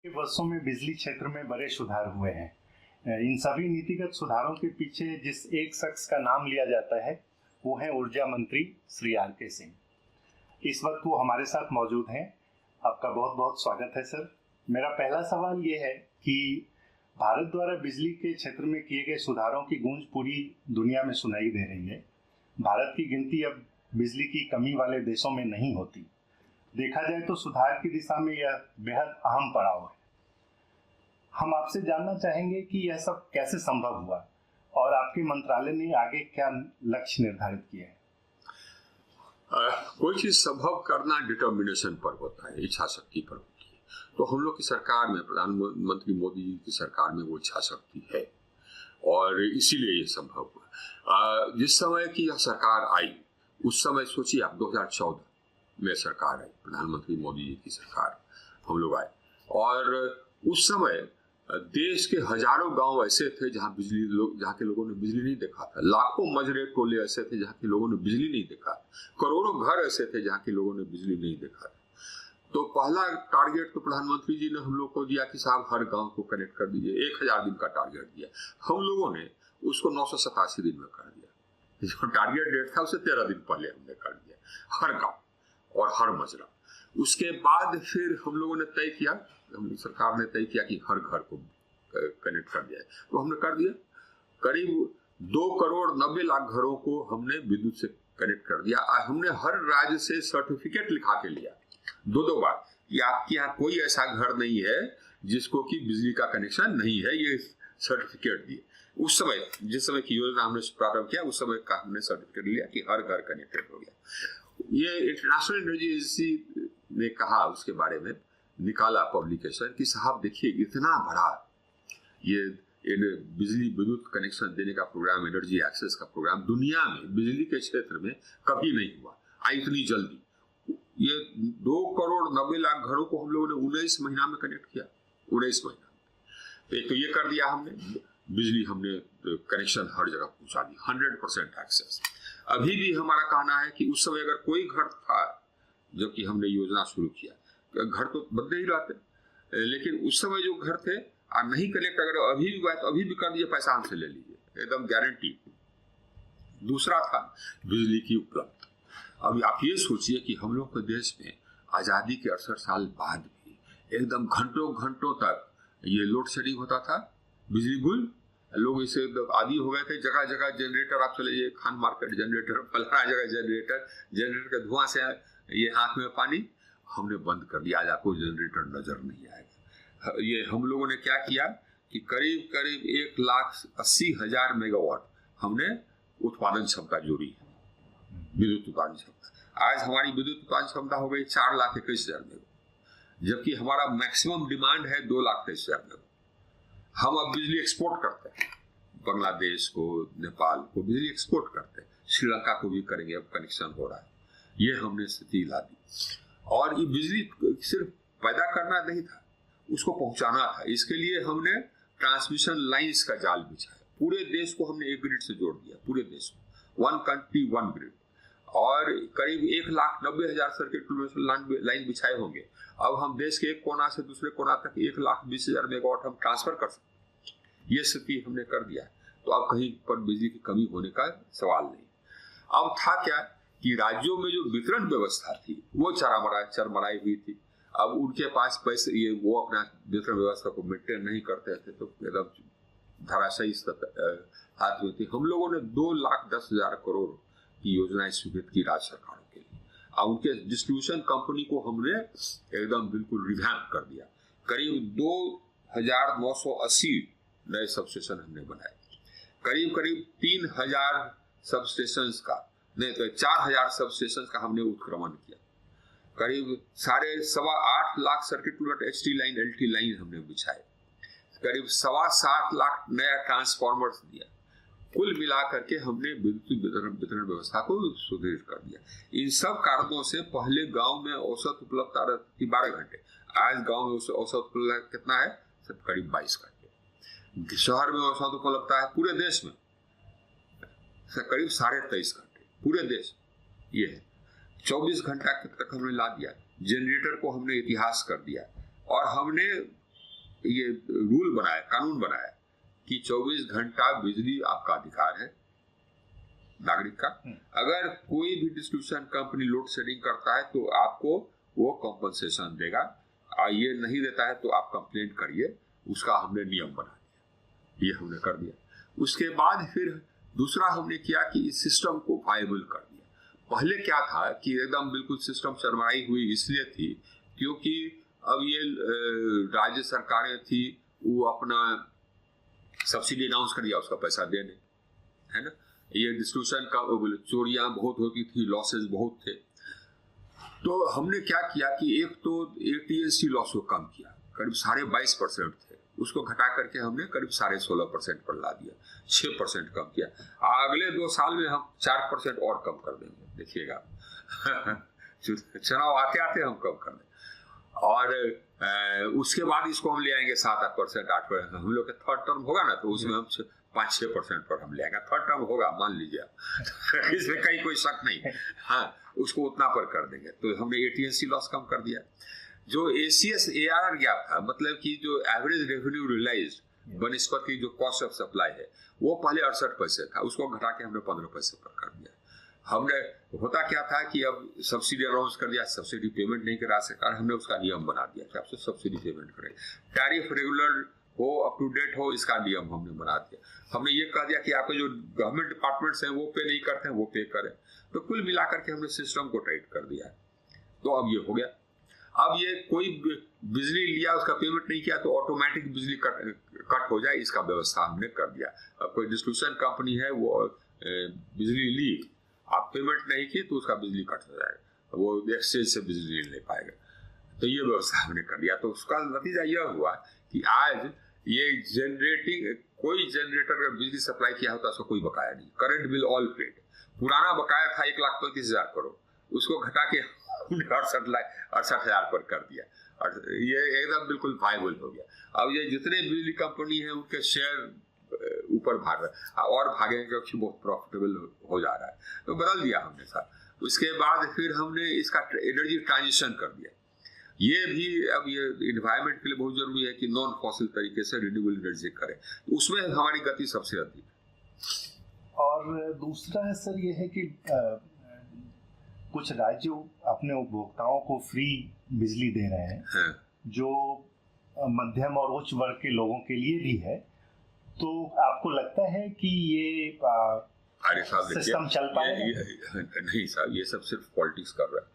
वर्षों में बिजली क्षेत्र में बड़े सुधार हुए हैं। इन सभी नीतिगत सुधारों के पीछे जिस एक शख्स का नाम लिया जाता है वो है ऊर्जा मंत्री श्री आर.के. सिंह। इस वक्त वो हमारे साथ मौजूद हैं। आपका बहुत बहुत स्वागत है सर। मेरा पहला सवाल ये है कि भारत द्वारा बिजली के क्षेत्र में किए गए सुधारों की गूंज पूरी दुनिया में सुनाई दे रही है। भारत की गिनती अब बिजली की कमी वाले देशों में नहीं होती। देखा जाए तो सुधार की दिशा में यह बेहद अहम पड़ाव है। हम आपसे जानना चाहेंगे कि यह सब कैसे संभव हुआ और आपके मंत्रालय ने आगे क्या लक्ष्य निर्धारित किए हैं। कोई चीज संभव करना डिटर्मिनेशन पर होता है, इच्छा शक्ति पर होती है। तो हम लोग की सरकार में, प्रधानमंत्री मोदी जी की सरकार में वो इच्छा शक्ति है और इसीलिए ये संभव हुआ। जिस समय की यह सरकार आई उस समय सोचिए आप 2014 में सरकार आई, प्रधानमंत्री मोदी जी की सरकार, हम लोग आए और उस समय देश के हजारों गांव ऐसे थे जहां के लोगों ने बिजली नहीं देखा था। लाखों मजरे टोले ऐसे थे जहां के लोगों ने बिजली नहीं देखा। करोड़ों घर ऐसे थे जहां के लोगों ने बिजली नहीं देखा। तो पहला टारगेट तो प्रधानमंत्री जी ने हम लोग को दिया कि साहब हर गांव को कनेक्ट कर दीजिए। 1000 दिन का टारगेट दिया। हम लोगों ने उसको 987 दिन में कर दिया। जो टारगेट डेट था उसे 13 दिन पहले हमने कर दिया, हर गाँव और हर मजरा। उसके बाद फिर हम लोगों ने तय किया, सरकार ने तय किया कि हर घर को कनेक्ट कर दिया। तो हमने कर दिया। करीब 2,90,00,000 घरों को हमने विद्युत से कनेक्ट कर दिया। हमने हर राज्य से सर्टिफिकेट लिखा के लिया 2 बार कि आपके यहाँ कोई ऐसा घर नहीं है जिसको कि बिजली का कनेक्शन नहीं है, ये सर्टिफिकेट दिए। उस समय जिस समय की योजना हमने प्रारंभ किया उस समय का हमने सर्टिफिकेट लिया कि हर घर कनेक्टेड हो गया। ये इंटरनेशनल एनर्जी एजेंसी ने कहा, उसके बारे में निकाला पब्लिकेशन कि साहब देखिए इतना बड़ा ये बिजली विद्युत कनेक्शन देने का प्रोग्राम, एनर्जी एक्सेस का प्रोग्राम दुनिया में बिजली के क्षेत्र में कभी नहीं हुआ इतनी जल्दी। ये 2,90,00,000 घरों को हम लोगों ने 19 महीना में कनेक्ट किया। 19 महीना में एक तो ये कर दिया हमने, बिजली हमने कनेक्शन हर जगह पहुंचा दी, 100% एक्सेस। अभी भी हमारा कहना है कि उस समय अगर कोई घर था जबकि हमने योजना शुरू किया, घर तो बनते ही रहते, लेकिन उस समय जो घर थे नहीं कनेक्ट, अगर अभी भी बात अभी भी कर दिए, पैसा हमसे ले लीजिए, एकदम गारंटी। दूसरा था बिजली की उपलब्ध। अभी आप ये सोचिए कि हम लोग के देश में आजादी के 68 साल बाद भी एकदम घंटों घंटों तक ये लोड शेडिंग होता था, बिजली गुल। लोग इसे आदी हो गए थे। जगह जगह जनरेटर, आप चले जाइए खान मार्केट, जनरेटर, फलाना जगह जनरेटर के धुआं से ये आंख में पानी। हमने बंद कर दिया, आज आपको जनरेटर नजर नहीं आएगा। ये हम लोगों ने क्या किया कि करीब 1,80,000 मेगावाट हमने उत्पादन क्षमता जोड़ी है, विद्युत उत्पादन क्षमता। आज हमारी विद्युत उत्पादन क्षमता हो गई 4,21,000 मेगावाट, जबकि हमारा मैक्सिमम डिमांड है 2,23,000 मेगावाट। हम अब बिजली एक्सपोर्ट करते हैं, बांग्लादेश को, नेपाल को बिजली एक्सपोर्ट करते हैं, श्रीलंका को भी करेंगे, अब कनेक्शन हो रहा है। ये हमने स्थिति ला दी। और ये बिजली सिर्फ पैदा करना नहीं था, उसको पहुंचाना था। इसके लिए हमने ट्रांसमिशन लाइंस का जाल बिछाया। पूरे देश को हमने एक ग्रिड से जोड़ दिया, पूरे देश को, 1 कंट्री 1 ग्रिड। और करीब 1,90,000 सर्किट लाइन बिछाए होंगे। अब हम देश के एक कोना से दूसरे कोना तक 1,20,000 मेगावाट हम ट्रांसफर कर सकते हैं। ये स्थिति हमने कर दिया। तो अब कहीं पर बिजली की कमी होने का सवाल नहीं। अब था क्या कि राज्यों में जो वितरण व्यवस्था थी वो चरमराई हुई थी। अब उनके पास पैसे, ये वो अपना वितरण व्यवस्था को मेंटेन नहीं करते थे, तो एकदम धराशायी हाथ में थी। हम लोगों ने 2,10,000 करोड़ की योजनाएं स्वीकृत की राज्य सरकारों के लिए। अब उनके डिस्ट्रीब्यूशन कंपनी को हमने एकदम बिल्कुल रिवैम्प कर दिया। करीब 2,980 नए सबस्टेशन हमने बनाए। करीब 3,000 सबस्टेशंस का नहीं तो 4,000 सबस्टेशन का हमने उत्क्रमण किया। करीब 8.25 lakh circuit HT line, LT line हमने बिछाए। करीब 7.25 लाख नया ट्रांसफार्मर्स दिया। कुल मिलाकर के हमने विद्युत वितरण व्यवस्था को सुदृढ़ कर दिया। इन सब कारणों से पहले गांव में औसत उपलब्धता रहती 12 घंटे, आज गांव में औसत उपलब्धता कितना है? सब करीब 22 घंटे। शहर में औसत उपलब्धता है पूरे देश में करीब 23.5 घंटे, पूरे देश ये है। 24 घंटा तक हमने ला दिया। जनरेटर को हमने इतिहास कर दिया और हमने ये रूल बनाया, कानून बनाया कि 24 घंटा बिजली आपका अधिकार है नागरिक का। अगर कोई भी डिस्ट्रीब्यूशन कंपनी लोड शेडिंग करता है तो आपको वो कॉम्पनसेशन देगा, और ये नहीं देता है तो आप कंप्लेंट करिए, उसका हमने नियम बना दिया, ये हमने कर दिया। उसके बाद फिर दूसरा हमने किया कि इस सिस्टम को वायबल कर दिया। पहले क्या था कि एकदम बिल्कुल सिस्टम शर्माई हुई इसलिए थी क्योंकि अब ये राज्य सरकारें थी, वो अपना सब्सिडी अनाउंस कर दिया, उसका पैसा देने, है ना। ये डिस्ट्रीब्यूशन का चोरियां बहुत होती थी, लॉसेस बहुत थे। तो हमने क्या किया कि एक तो AT&C लॉस को कम किया, करीब 22.5% थे, उसको घटा करके हमने करीब 16.5% पर ला दिया, 6% कम किया। अगले 2 साल में हम 4% और कम कर देंगे, देखिएगा चुनाव आते आते हम कम कर देंगे। और उसके बाद इसको हम ले आएंगे 7-8%, 8%। हम लोग का थर्ड टर्म होगा ना, तो उसमें हम 5-6% पर हम ले आएंगे। थर्ड टर्म होगा, मान लीजिए इसमें कहीं कोई शक नहीं, हाँ, उसको उतना पर कर देंगे। तो हमने AT&C लॉस कम कर दिया। जो ACS ARR गैप था, मतलब कि जो एवरेज रेवेन्यू रियलाइज्ड बनस्पत की जो कॉस्ट ऑफ सप्लाई है, वो पहले 68 पैसे था, उसको घटा के हमने 15 पैसे पर कर दिया। हमने होता क्या था कि अब सब्सिडी अनाउंस कर दिया, सब्सिडी पेमेंट नहीं करा सरकार, हमने उसका नियम बना दिया कि आपसे सब्सिडी पेमेंट करें। टैरिफ रेगुलर हो, अप टू डेट हो, इसका नियम हमने बना दिया। हमने ये कह दिया कि आपके जो गवर्नमेंट डिपार्टमेंट्स हैं वो पे नहीं करते हैं, वो पे करें। तो कुल मिलाकर के हमने सिस्टम को टाइट कर दिया। तो अब ये हो गया। अब ये कोई बिजली लिया, उसका पेमेंट नहीं किया तो ऑटोमेटिक बिजली कट हो जाए, इसका व्यवस्था हमने कर दिया। अब कोई डिस्ट्रीब्यूशन कंपनी है, वो बिजली ली, आप पेमेंट नहीं किए तो उसका बिजली कट हो जाएगा, वो एक्सचेंज से बिजली नहीं पाएगा। तो ये व्यवस्था हमने कर दिया। तो उसका नतीजा यह हुआ कि आज ये जनरेटिंग, कोई जनरेटर का बिजली सप्लाई किया होता उसका कोई बकाया नहीं, करंट बिल ऑल पेड। पुराना बकाया था 1,35,000 करोड़, उसको घटा के 68,000 पर कर दिया, और ये एकदम बिल्कुल वायबल हो गया। अब ये जितने बिजली कंपनी है उनके शेयर ऊपर भाग रहे हैं और भागेंगे क्योंकि बहुत प्रॉफिटेबल हो जा रहा है, तो बदल दिया हमने सर। उसके बाद फिर हमने इसका एनर्जी ट्रांजिशन कर दिया। ये भी अब ये इन्वायरमेंट के लिए बहुत जरूरी है कि नॉन फॉसिल तरीके से रिन्यूएबल एनर्जी करें, उसमें हमारी गति सबसे अधिक है। और दूसरा है सर ये है कि कुछ राज्य अपने उपभोक्ताओं को फ्री बिजली दे रहे हैं, हाँ। जो मध्यम और उच्च वर्ग के लोगों के लिए भी है। तो आपको लगता है कि ये सिस्टम चल पाएगा? नहीं साहब, ये सब सिर्फ पॉलिटिक्स कर रहा है।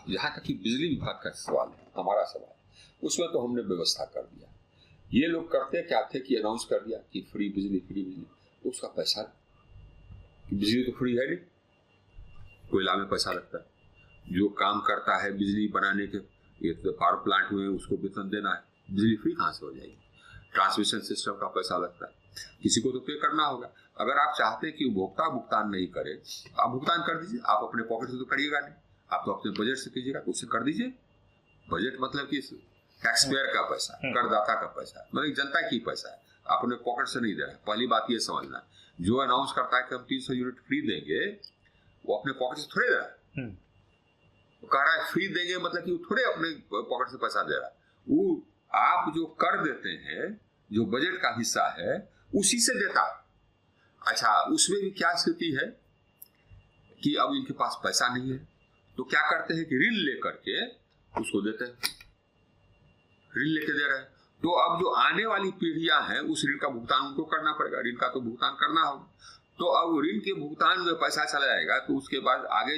जहाँ तक कि बिजली विभाग का सवाल है, हमारा सवाल, उसमें तो हमने व्यवस्था कर दिया। ये लोग करते क्या थे कि अनाउंस कर दिया कि फ्री बिजली, तो उसका पैसा, बिजली तो फ्री है नहीं, कोयला में पैसा लगता है। जो काम करता है बिजली बनाने के, ये तो पावर प्लांट में उसको वेतन देना है, बिजली फ्री कहाँ से हो जाएगी? ट्रांसमिशन सिस्टम का पैसा लगता है, किसी को तो पे करना होगा। अगर आप चाहते हैं कि उपभोक्ता भुगतान नहीं करे, आप भुगतान कर दीजिए, आप अपने पॉकेट से तो करिएगा नहीं, आप तो अपने बजट से कीजिएगा, तो उससे कर दीजिए। बजट मतलब कि टैक्स पेयर का पैसा, करदाता का पैसा, मतलब जनता की पैसा है, आप अपने पॉकेट से नहीं दे रहे। पहली बात ये समझना, जो अनाउंस करता है कि हम 300 यूनिट फ्री देंगे, वो अपने पॉकेट से थोड़े दे रहा है। वो कह रहा है फ्री देंगे, मतलब कि वो थोड़े अपने पॉकेट से पैसा दे रहा है। वो आप जो कर देते हैं, जो बजट का हिस्सा है, उसी से देता। अच्छा, उसमें भी क्या स्थिति है कि अब इनके पास पैसा नहीं है, तो क्या करते हैं कि ऋण लेकर के उसको देते हैं, ऋण लेके दे रहे हैं। तो अब जो आने वाली पीढ़ियां हैं, उस ऋण का भुगतान उनको करना पड़ेगा, ऋण का तो भुगतान करना होगा। तो अब ऋण के भुगतान में पैसा चला जाएगा, तो उसके बाद आगे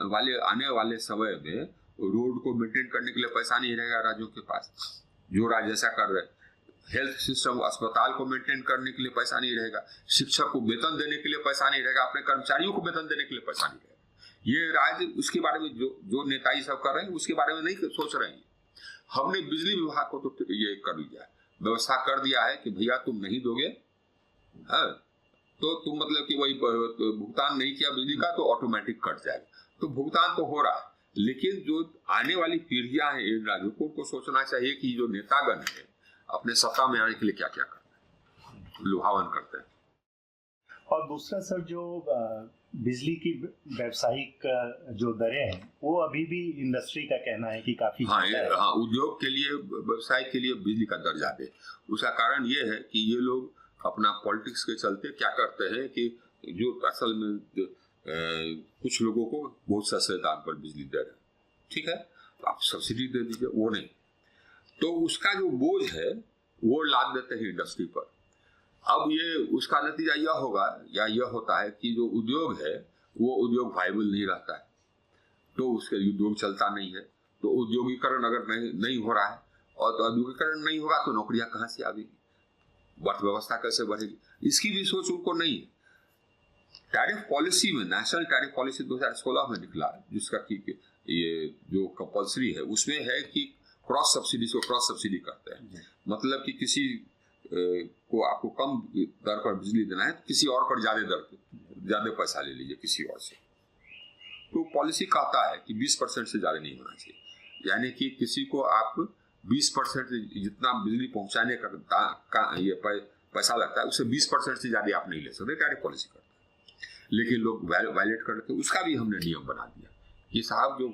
वाले आने वाले समय में रोड को मेंटेन करने के लिए पैसा नहीं रहेगा राज्यों के पास, जो राज्य ऐसा कर रहे हैं। हेल्थ सिस्टम, अस्पताल को मेंटेन करने के लिए पैसा नहीं रहेगा, शिक्षक को वेतन देने के लिए पैसा नहीं रहेगा, अपने कर्मचारियों को वेतन देने के लिए पैसा नहीं रहेगा। ये राज्य उसके बारे में जो नेताजी सब कर रहे हैं, उसके बारे में नहीं सोच रहे हैं। हमने बिजली विभाग को तो ये कर दिया, व्यवस्था कर दिया है कि भैया तुम नहीं दोगे, हाँ, तो तुम मतलब कि वही भुगतान नहीं किया बिजली का तो ऑटोमेटिक कट जाएगा। तो भुगतान तो हो रहा है, लेकिन जो आने वाली पीढ़ियां हैं इन राज्यों को, उनको सोचना चाहिए कि जो नेतागण है अपने सत्ता में आने के लिए क्या क्या करते हैं, लुभावन करते हैं। और दूसरा सर, जो बिजली की व्यावसायिक जो दरें हैं वो अभी भी इंडस्ट्री का कहना है कि काफी हाँ, उद्योग के लिए, व्यवसाय के लिए बिजली का दर ज्यादा है। उसका कारण ये है कि ये लोग अपना पॉलिटिक्स के चलते क्या करते हैं कि जो असल में कुछ लोगों को बहुत सस्ते दाम पर बिजली दे रहे हैं, ठीक है, तो आप सब्सिडी दे दीजिए, वो नहीं, तो उसका जो बोझ है वो लाद देते हैं इंडस्ट्री पर। अब ये उसका नतीजा यह होगा या यह होता है कि जो उद्योग है वो उद्योग वायबल नहीं रहता है, तो उसके उद्योग चलता नहीं है, तो उद्योगीकरण अगर नहीं हो रहा है, और तो औद्योगिकरण नहीं होगा तो नौकरियां कहाँ से आएगी, अर्थव्यवस्था कैसे बढ़ेगी, इसकी भी सोच उनको नहीं है। टैरिफ पॉलिसी में, नेशनल टैरिफ पॉलिसी 2016 में निकला, जिसका कि ये जो कंपल्सरी है उसमें है कि क्रॉस सब्सिडी करते हैं, मतलब कि किसी को आपको कम दर पर बिजली देना है तो किसी और पर ज्यादा पैसा ले लीजिए किसी और से। तो पॉलिसी कहता है कि 20% से ज्यादा नहीं होना चाहिए, यानी कि किसी को आप 20% जितना बिजली पहुंचाने का ये पैसा लगता है उससे 20% से ज्यादा आप नहीं ले सकते, टैरिफ पॉलिसी करता है। लेकिन लोग वायलेट करते, उसका भी हमने नियम बना दिया कि साहब जो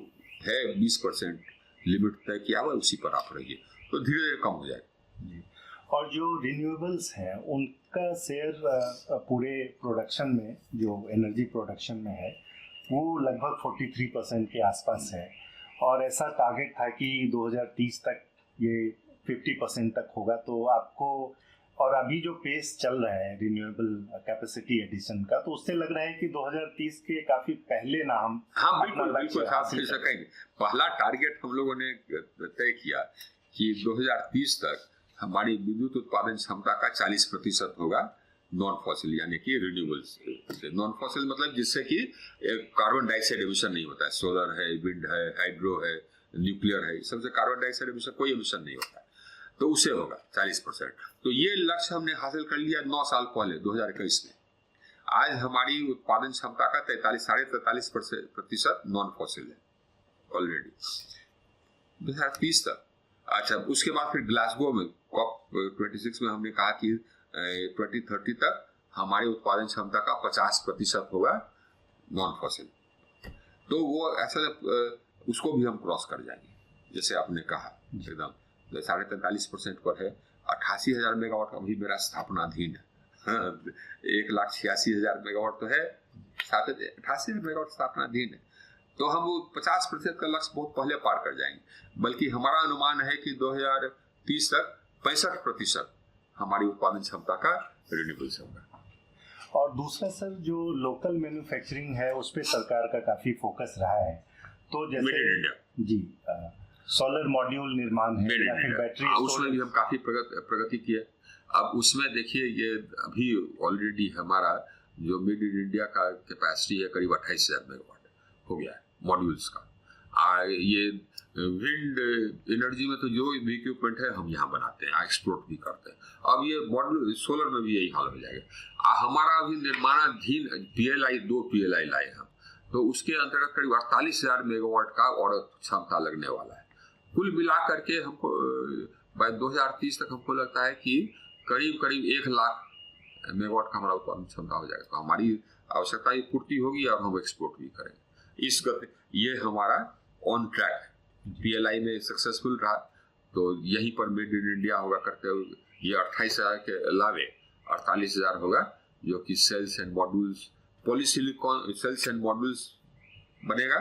है 20% लिमिट तय किया हुआ उसी पर आप रहिए, तो धीरे धीरे कम हो जाएगा। और जो रिन्यूएबल्स हैं उनका शेयर पूरे प्रोडक्शन में, जो एनर्जी प्रोडक्शन में है, वो लगभग 43% के आसपास है, और ऐसा टारगेट था कि 2030 तक ये 50% तक होगा। तो आपको, और अभी जो पेस चल रहा है रिन्यूएबल कैपेसिटी एडिशन का, तो उससे लग रहा है कि 2030 के काफी पहले ना हम बिल्कुल हासिल कर सकेंगे। पहला टारगेट हम लोगों ने तय किया कि 2030 तक हमारी विद्युत उत्पादन क्षमता का 40% होगा नॉन फॉसिल, यानी कि रिन्यूएबल्स से। नॉन फॉसिल मतलब जिससे कि कार्बन डाइऑक्साइड एमिशन नहीं होता है, सोलर है, विंड है, हाइड्रो है, न्यूक्लियर है, सबसे कार्बन डाइऑक्साइड एमिशन, कोई एमिशन नहीं होता है, तो उससे होगा 40%। तो ये लक्ष्य हमने हासिल कर लिया 9 साल पहले 2021 में। आज हमारी उत्पादन क्षमता का 43.43% नॉन फॉसिल है ऑलरेडी 2030 तक। अच्छा, उसके बाद फिर ग्लासगो में COP26 में हमने कहा कि 2030 तक हमारी उत्पादन क्षमता का 50% होगा नॉन फॉसिल। तो वो ऐसा उसको भी हम क्रॉस कर जाएंगे, जैसे आपने कहा एकदम 43.5% पर है। 88,000 मेगावाट अभी मेरा स्थापनाधीन है, 1,86,000 मेगावाट तो है, 88,000 मेगावाट स्थापनाधीन है। तो हम वो 50% का लक्ष्य बहुत पहले पार कर जाएंगे, बल्कि हमारा अनुमान है कि 2030 तक 65% हमारी उत्पादन क्षमता का रिन्यूएबल्स होगा। और दूसरा सर, जो लोकल मैन्युफैक्चरिंग है उस पर सरकार का काफी फोकस रहा है, तो जैसे जी सोलर मॉड्यूल निर्माण है या फिर बैटरी, उसमें भी हम काफी प्रगति की है। अब उसमें देखिए, ये अभी ऑलरेडी हमारा जो मेड इन इंडिया का कैपेसिटी है करीब 28,000 मेगावाट हो गया है मॉड्यूल्स का। ये विंड एनर्जी में तो जो भी इक्विपमेंट है हम यहाँ बनाते हैं, एक्सपोर्ट भी करते हैं। अब ये मॉड्यूल सोलर में भी यही हाल हो जाएगा। हमारा अभी निर्माणाधीन दो PLI लाए हम, तो उसके अंतर्गत करीब 48,000 मेगावाट का ऑर्डर क्षमता लगने वाला है। कुल मिला करके हमको बाय 2030 तक हमको लगता है कि करीब 1 लाख मेगावाट का हमारा उत्पादन क्षमता हो जाएगा। तो हमारी आवश्यकता की पूर्ति होगी और हम एक्सपोर्ट भी करेंगे। इस गति ये हमारा ऑन ट्रैक है। PLI में सक्सेसफुल रहा तो यहीं पर मेड इन इंडिया होगा करते हुए ये 28,000 के अलावे 48,000 होगा, जो कि cells and modules, polysilicon cells and modules बनेगा।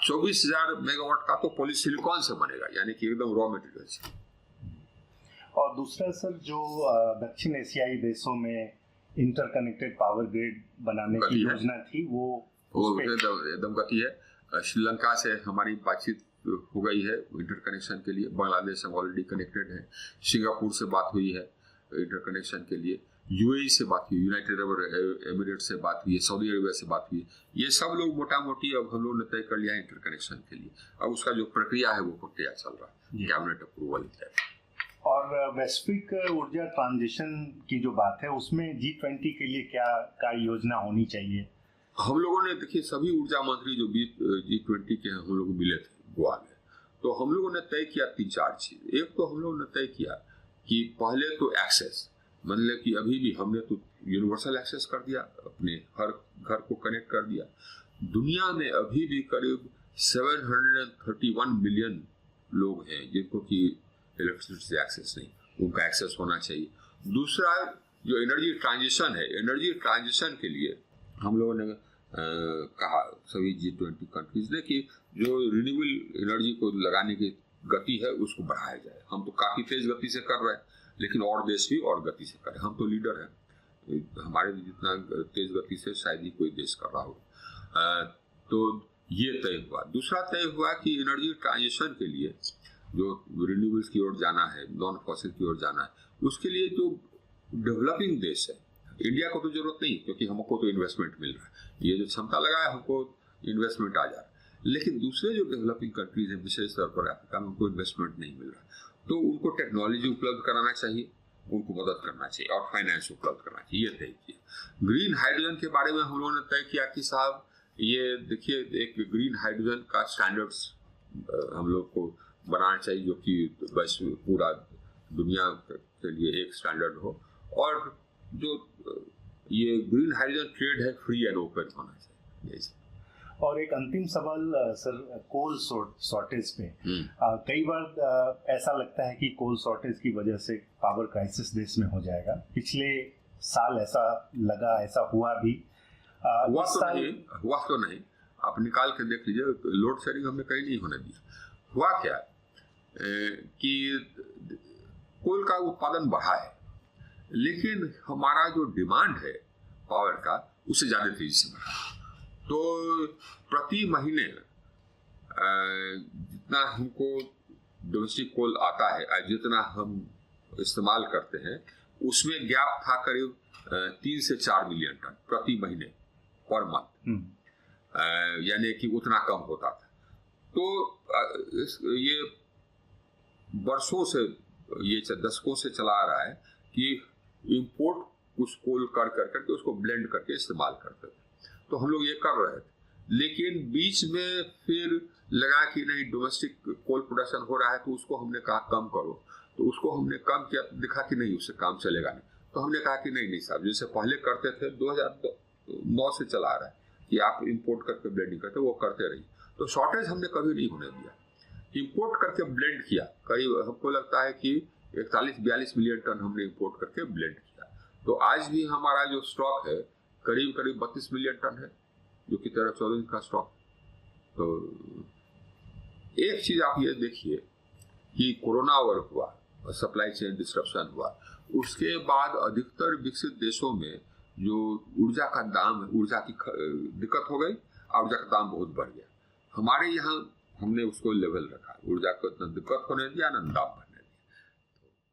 24,000 मेगावाट का तो पॉलीसिलिकॉन से बनेगा, यानी कि एकदम रॉ मटेरियल से। और दूसरा सर, जो दक्षिण एशियाई देशों में इंटरकनेक्टेड पावर ग्रिड बनाने की योजना थी, वो एकदम गति है। श्रीलंका से हमारी बातचीत हो गई है इंटरकनेक्शन के लिए। बांग्लादेश हम ऑलरेडी कनेक्टेड है। सिंगापुर से बात हुई है इंटरकनेक्शन के लिए। UAE से बात हुई, यूनाइटेड अरब एमिरेट से बात हुई है, सऊदी अरेबिया से बात हुई है। ये सब लोग मोटा मोटी अब हम लोग ने तय कर लिया है इंटरकनेक्शन के लिए। अब उसका जो प्रक्रिया है वो प्रक्रिया चल रहा है, कैबिनेट अप्रूवल है। और वैश्विक ऊर्जा ट्रांजिशन की जो बात है उसमें G20 के लिए क्या योजना होनी चाहिए? हम लोगों ने देखिए, सभी ऊर्जा मंत्री जो G20 के हम लोग मिले थे गोवा में, तो हम लोगों ने तय किया 3-4 चीज। एक तो हम लोगों ने तय किया कि पहले तो एक्सेस, मतलब कि अभी भी हमने तो यूनिवर्सल एक्सेस कर दिया, अपने हर घर को कनेक्ट कर दिया। दुनिया में अभी भी करीब 731 मिलियन लोग हैं जिनको कि इलेक्ट्रिसिटी से एक्सेस नहीं, उनका एक्सेस होना चाहिए। दूसरा जो एनर्जी ट्रांजिशन है, एनर्जी ट्रांजिशन के लिए हम लोगों ने कहा सभी G20 कंट्रीज ने कि जो रिन्यूएबल एनर्जी को लगाने की गति है उसको बढ़ाया जाए। हम तो काफ़ी तेज गति से कर रहे हैं, लेकिन और देश भी और गति से करें। हम तो लीडर हैं, हमारे जितना तेज गति से शायद ही कोई देश कर रहा हो। तो ये तय हुआ। दूसरा तय हुआ कि एनर्जी ट्रांजिशन के लिए जो रिन्यूएबल्स की ओर जाना है, नॉन फॉसिल की ओर जाना है, उसके लिए जो डेवलपिंग देश है, इंडिया को तो जरूरत नहीं क्योंकि हमको तो इन्वेस्टमेंट मिल रहा है, ये जो क्षमता लगा है हमको इन्वेस्टमेंट आ जा रहा है। लेकिन दूसरे जो डेवलपिंग कंट्रीज हैं, विशेष तौर पर अफ्रीका में, उनको इन्वेस्टमेंट नहीं मिल रहा, तो उनको टेक्नोलॉजी उपलब्ध कराना चाहिए, उनको मदद करना चाहिए और फाइनेंस उपलब्ध करना चाहिए, ये तय किया। ग्रीन हाइड्रोजन के बारे में हम लोगों ने तय किया कि साहब ये देखिए एक ग्रीन हाइड्रोजन का स्टैंडर्ड्स हम लोग को बनाना चाहिए जो कि बस पूरा दुनिया के लिए एक स्टैंडर्ड हो, और जो ये ग्रीन हाइड्रोजन ट्रेड है फ्री एंड ओपन होना चाहिए। और एक अंतिम सवाल सर, कोल शॉर्टेज पे कई बार ऐसा लगता है कि कोल शॉर्टेज की वजह से पावर क्राइसिस देश में हो जाएगा। पिछले साल ऐसा लगा, ऐसा हुआ भी। हुआ तो नहीं, आप निकाल के देख लीजिए, लोड शेडिंग हमने कहीं नहीं होने दिया। हुआ क्या कि कोल का उत्पादन बढ़ा है, लेकिन हमारा जो डिमांड है पावर का उससे ज़्यादा तेजी से बढ़ा। तो प्रति महीने जितना हमको डोमेस्टिक कोल आता है, जितना हम इस्तेमाल करते हैं, उसमें गैप था करीब 3 से 4 मिलियन टन प्रति महीने पर मंथ, यानी कि उतना कम होता था। तो ये वर्षों से, ये दशकों से चला आ रहा है कि इंपोर्ट कुछ कोल कर करके उसको ब्लेंड करके इस्तेमाल करते थे। तो हम लोग ये कर रहे थे, लेकिन बीच में फिर लगा कि नहीं डोमेस्टिक कोल प्रोडक्शन हो रहा है, तो उसको हमने कहा कम करो। तो उसको हमने कम किया, दिखा कि नहीं उससे काम चलेगा नहीं, तो हमने कहा कि नहीं साहब, जैसे पहले करते थे 2009 से चला आ रहा है कि आप इंपोर्ट करके ब्लेंडिंग करते, वो करते रहिए। तो शॉर्टेज हमने कभी नहीं होने दिया, इंपोर्ट करके ब्लेंड किया। करीब हमको लगता है कि 41-42 मिलियन टन हमने इंपोर्ट करके ब्लेंड किया। तो आज भी हमारा जो स्टॉक है करीब 32 मिलियन टन है, जो कि 13-14 का स्टॉक। तो एक चीज आप ये देखिए कि कोरोना वर्क हुआ, सप्लाई चेन डिस्ट्रप्शन हुआ, उसके बाद अधिकतर विकसित देशों में जो ऊर्जा का दाम है, ऊर्जा की दिक्कत हो गई, ऊर्जा का दाम बहुत बढ़ गया। हमारे यहाँ हमने उसको लेवल रखा, ऊर्जा को इतना दिक्कत होने दिया ना, दाम